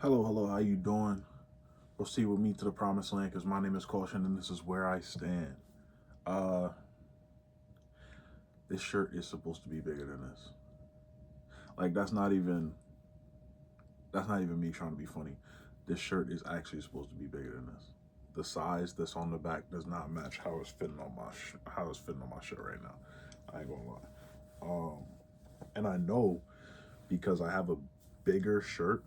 Hello, hello, how you doing? Proceed with me to the promised land because my name is Caution and this is where I stand. Uh, this shirt is supposed to be bigger than this. Like that's not even me trying to be funny. This shirt is actually supposed to be bigger than this. The size that's on the back does not match how it's fitting on how it's fitting on my shirt right now. I ain't gonna lie. Um, and I know because I have a bigger shirt,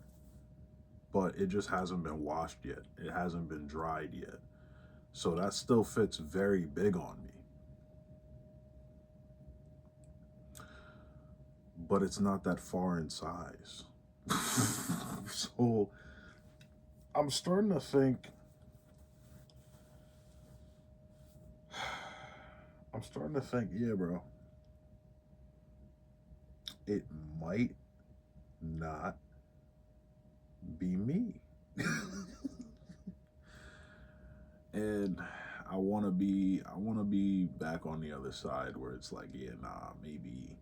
but it just hasn't been washed yet. It hasn't been dried yet. So that still fits very big on me. But it's not that far in size. So I'm starting to think, yeah, bro, it might not be me. And I want to be back on the other side where it's like, yeah, nah, maybe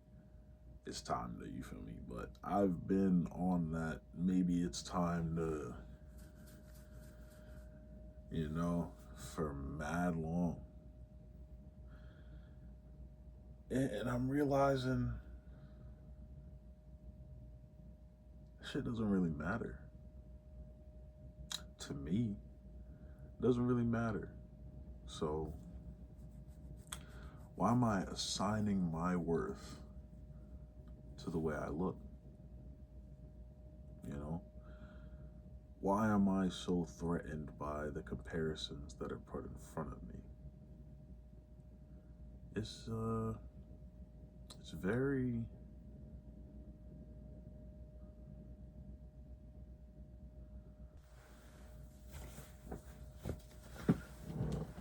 it's time to, you feel me? But I've been on that, maybe it's time to, for mad long. And I'm realizing shit doesn't really matter to me. It doesn't really matter. So why am I assigning my worth to the way I look? You know, why am I so threatened by the comparisons that are put in front of me? It's very.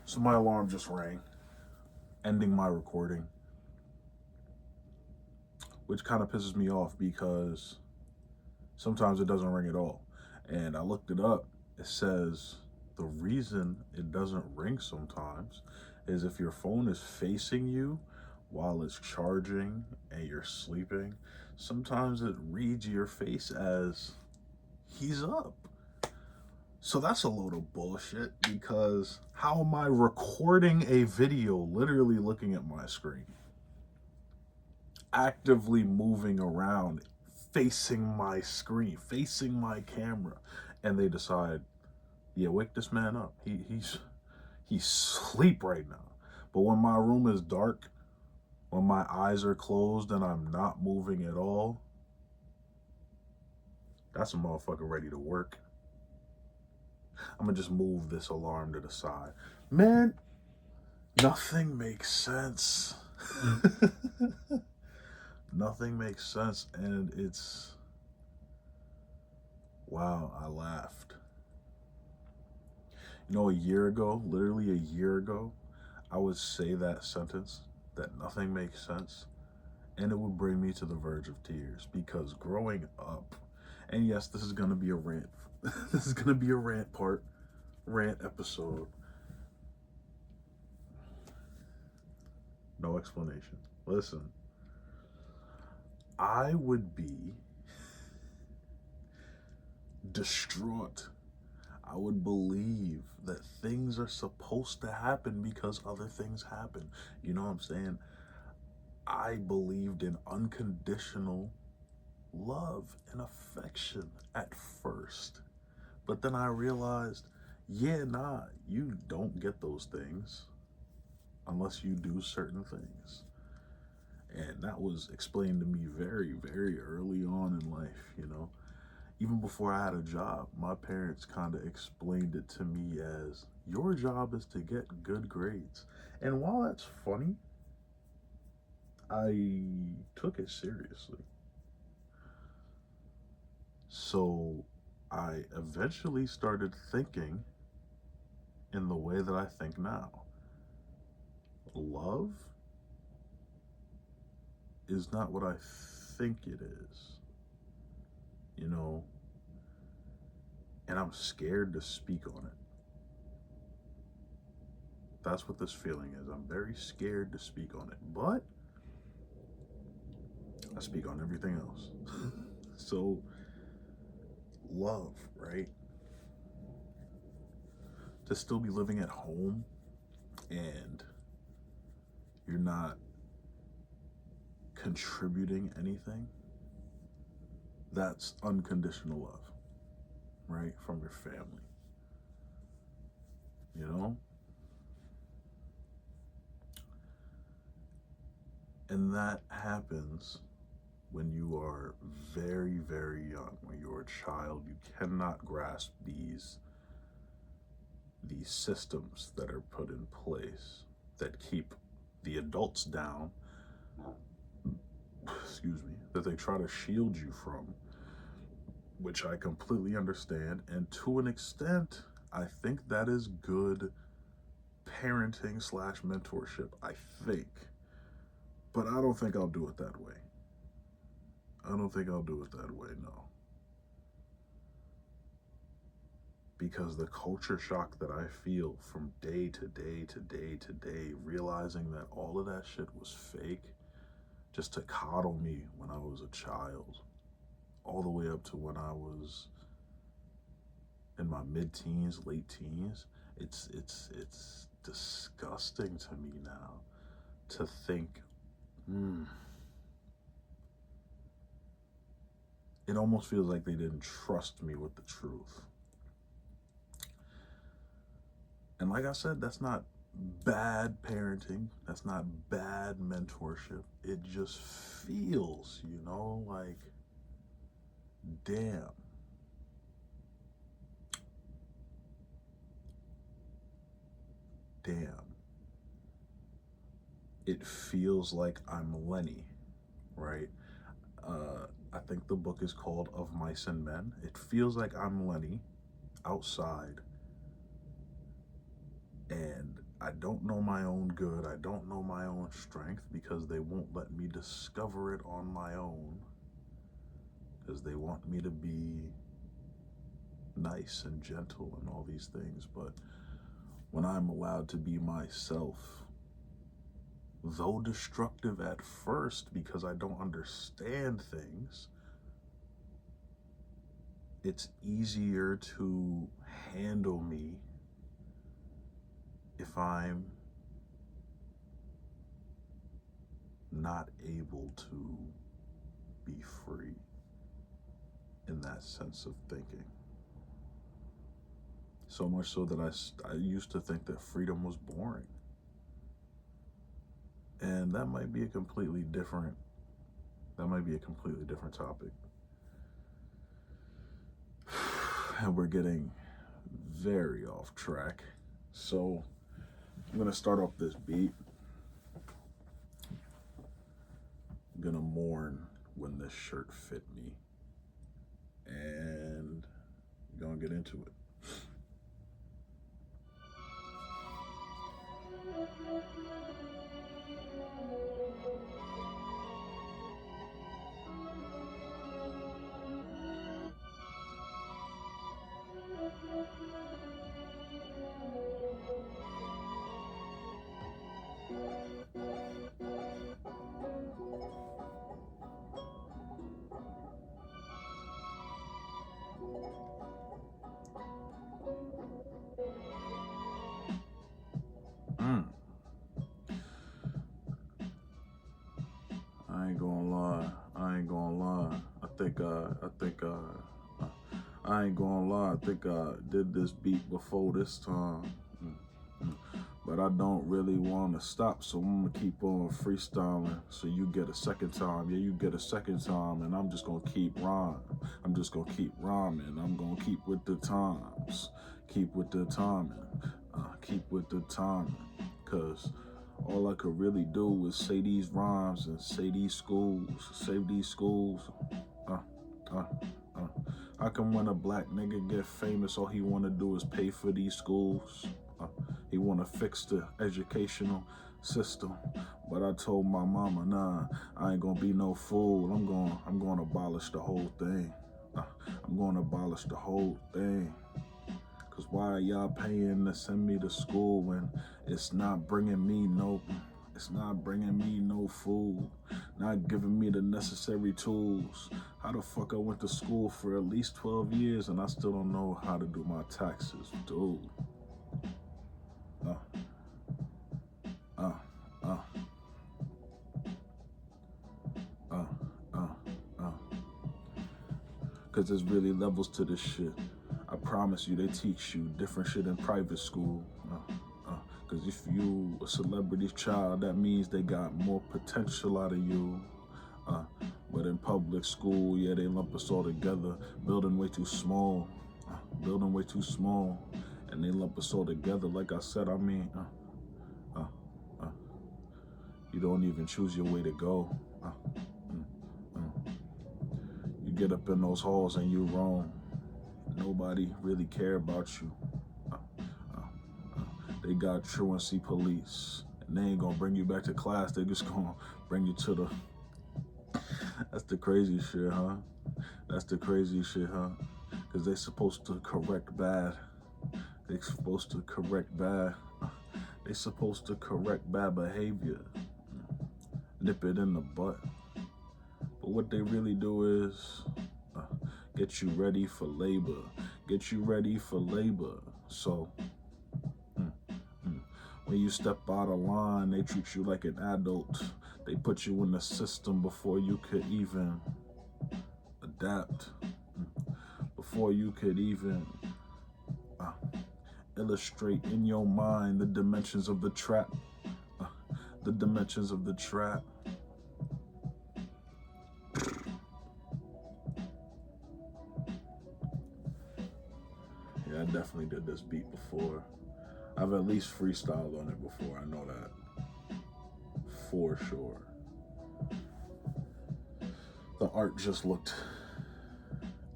So my alarm just rang, ending my recording, which kind of pisses me off because sometimes it doesn't ring at all. And I looked it up. It says the reason it doesn't ring sometimes is if your phone is facing you while it's charging and you're sleeping, sometimes it reads your face as he's up. So that's a load of bullshit because how am I recording a video literally looking at my screen, actively moving around, facing my screen, facing my camera, and they decide, yeah, wake this man up. He's asleep right now. But when my room is dark, when my eyes are closed and I'm not moving at all, that's a motherfucker ready to work. I'm gonna just move this alarm to the side. Man, nothing makes sense. Nothing makes sense, and it's wow, I laughed. A year ago, literally a year ago, I would say that sentence that nothing makes sense, and it would bring me to the verge of tears because growing up, and yes, this is gonna be a rant. This is gonna be a rant episode. No explanation. Listen, I would be distraught. I would believe that things are supposed to happen because other things happen. You know what I'm saying? I believed in unconditional love and affection at first. But then I realized, yeah, nah, you don't get those things unless you do certain things. And that was explained to me very, very early on in life. Even before I had a job, my parents kind of explained it to me as your job is to get good grades. And while that's funny, I took it seriously. So I eventually started thinking in the way that I think now. Love is not what I think it is, you know, and I'm scared to speak on it. That's what this feeling is. I'm very scared to speak on it, but I speak on everything else. So love, right? To still be living at home and you're not contributing anything, that's unconditional love, right? From your family, you know? And that happens when you are very, very young. When you're a child, you cannot grasp these systems that are put in place that keep the adults down, excuse me, that they try to shield you from, which I completely understand. And to an extent, I think that is good parenting slash mentorship, I think. But I don't think I'll do it that way. I don't think I'll do it that way, no. Because the culture shock that I feel from day to day to day to day, realizing that all of that shit was fake just to coddle me when I was a child, all the way up to when I was in my mid-teens, late teens, it's disgusting to me now to think, it almost feels like they didn't trust me with the truth. And like I said, that's not bad parenting. That's not bad mentorship. It just feels, like, damn. It feels like I'm Lenny, right? I think the book is called Of Mice and Men. It feels like I'm Lenny outside, and I don't know my own good. I don't know my own strength because they won't let me discover it on my own, because they want me to be nice and gentle and all these things. But when I'm allowed to be myself, though destructive at first because I don't understand things, it's easier to handle me if I'm not able to be free in that sense of thinking. So much so that I used to think that freedom was boring. And that might be a completely different topic. And we're getting very off track. So I'm gonna start off this beat. I'm gonna mourn when this shirt fit me. And we're gonna get into it. I ain't gonna lie. I ain't gonna lie. I think I did this beat before this time. But I don't really want to stop, so I'm gonna keep on freestyling. So you get a second time, you get a second time, and I'm just gonna keep rhyming. I'm gonna keep with the times, keep with the timing, cause all I could really do is say these rhymes and say these schools, save these schools. How come when a black nigga get famous, all he wanna do is pay for these schools? He wanna fix the educational system, but I told my mama, nah, I ain't gonna be no fool. I'm gonna abolish the whole thing. I'm gonna abolish the whole thing. Cause why are y'all paying to send me to school when it's not bringing me no food, not giving me the necessary tools? How the fuck I went to school for at least 12 years and I still don't know how to do my taxes, dude. Uh, uh, uh, uh, uh, uh. Cause there's really levels to this shit. I promise you, they teach you different shit in private school. Cause if you a celebrity child, that means they got more potential out of you. But in public school, yeah, they lump us all together. Building way too small. Building way too small. And they lump us all together. Like I said, I mean, you don't even choose your way to go. You get up in those halls and you roam. Nobody really care about you. They got truancy police. And they ain't gonna bring you back to class. They just gonna bring you to the... That's the crazy shit, huh? That's the crazy shit, huh? Because they supposed to correct bad. They supposed to correct bad. They supposed to correct bad behavior. Nip it in the butt. But what they really do is get you ready for labor. Get you ready for labor. So when you step out of line, they treat you like an adult. They put you in the system before you could even adapt. Before you could even illustrate in your mind the dimensions of the trap. The dimensions of the trap. Yeah, I definitely did this beat before. I've at least freestyled on it before, I know that. For sure. The art just looked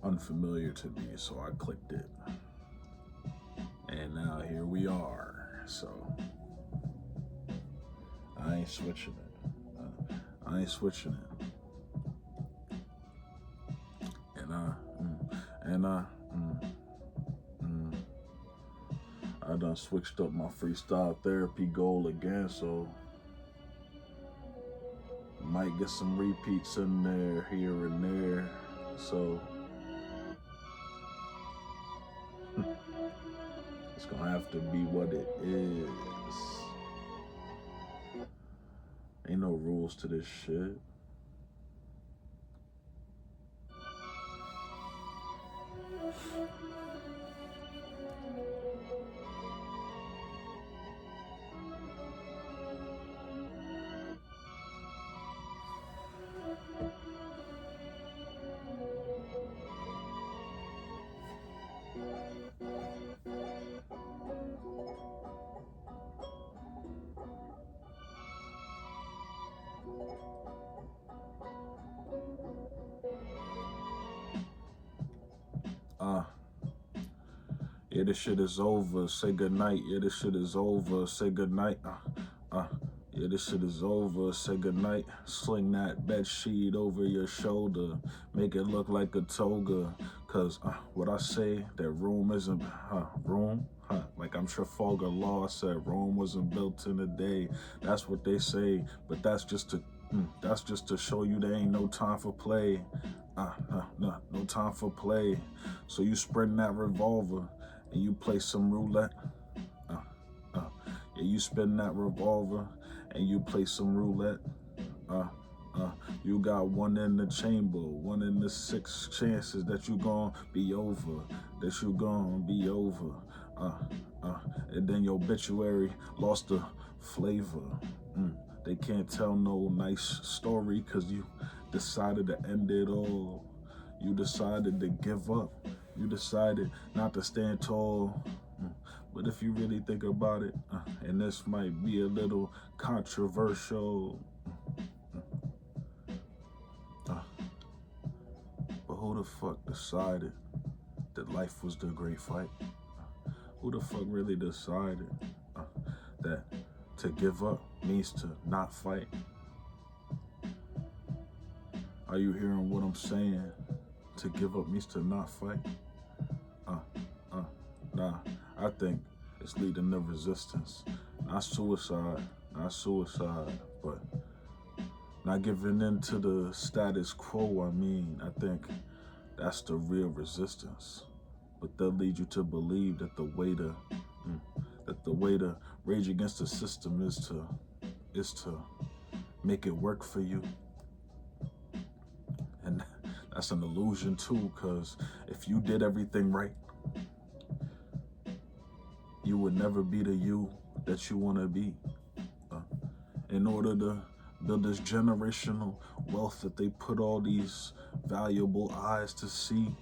unfamiliar to me, so I clicked it. And now here we are, so I ain't switching it. I ain't switching it. And I done switched up my freestyle therapy goal again, so might get some repeats in there, here and there, so it's gonna have to be what it is. Ain't no rules to this shit. Yeah, this shit is over. Say goodnight. Yeah, this shit is over. Say goodnight. Yeah, this shit is over. Say goodnight. Sling that bed sheet over your shoulder. Make it look like a toga. Cause what I say, that Rome isn't Rome. Like I'm Trafalgar Law said, Rome wasn't built in a day. That's what they say, but that's just to show you there ain't no time for play. No time for play. So you sprint that revolver and you play some roulette. Yeah, you spin that revolver and you play some roulette. You got one in the chamber, one in the 6 chances that you gon' be over, that you gon' be over. And then your obituary lost the flavor. They can't tell no nice story cause you decided to end it all. You decided to give up. You decided not to stand tall. But if you really think about it, and this might be a little controversial, but who the fuck decided that life was the great fight? Who the fuck really decided that to give up means to not fight? Are you hearing what I'm saying? To give up means to not fight? Nah, I think it's leading to resistance. Not suicide, but Not giving in to the status quo. I mean, I think that's the real resistance. But they'll lead you to believe that mm, the way to rage against the system is to make it work for you. And that's an illusion too, because if you did everything right, you would never be the you that you want to be. In order to build this generational wealth that they put all these valuable eyes to see,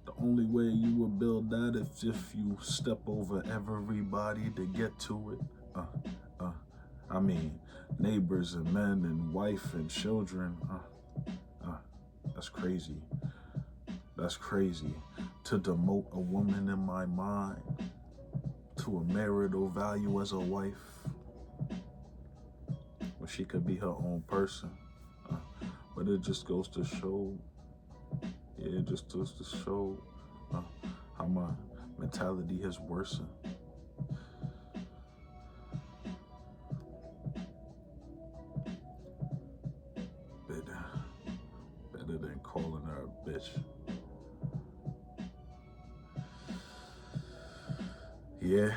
the only way you would build that is if you step over everybody to get to it. I mean, neighbors and men and wife and children. That's crazy. That's crazy. To demote a woman in my mind to a marital value as a wife, when she could be her own person. But it just goes to show, how my mentality has worsened. Better than calling her a bitch. Yeah,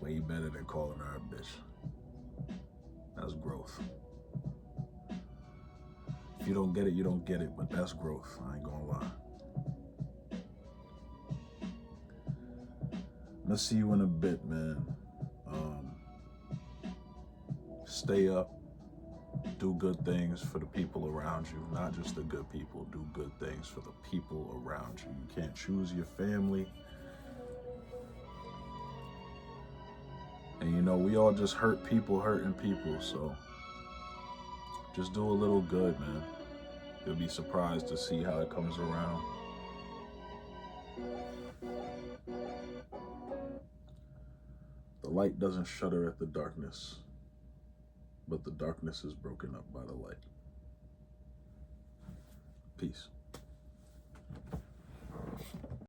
way better than calling her a bitch. That's growth. If you don't get it, you don't get it, but that's growth. I ain't gonna lie. I'm gonna see you in a bit, man. Stay up. Do good things for the people around you, not just the good people. Do good things for the people around you. You can't choose your family. And we all just hurt people hurting people, so just do a little good, man. You'll be surprised to see how it comes around. The light doesn't shudder at the darkness, but the darkness is broken up by the light. Peace.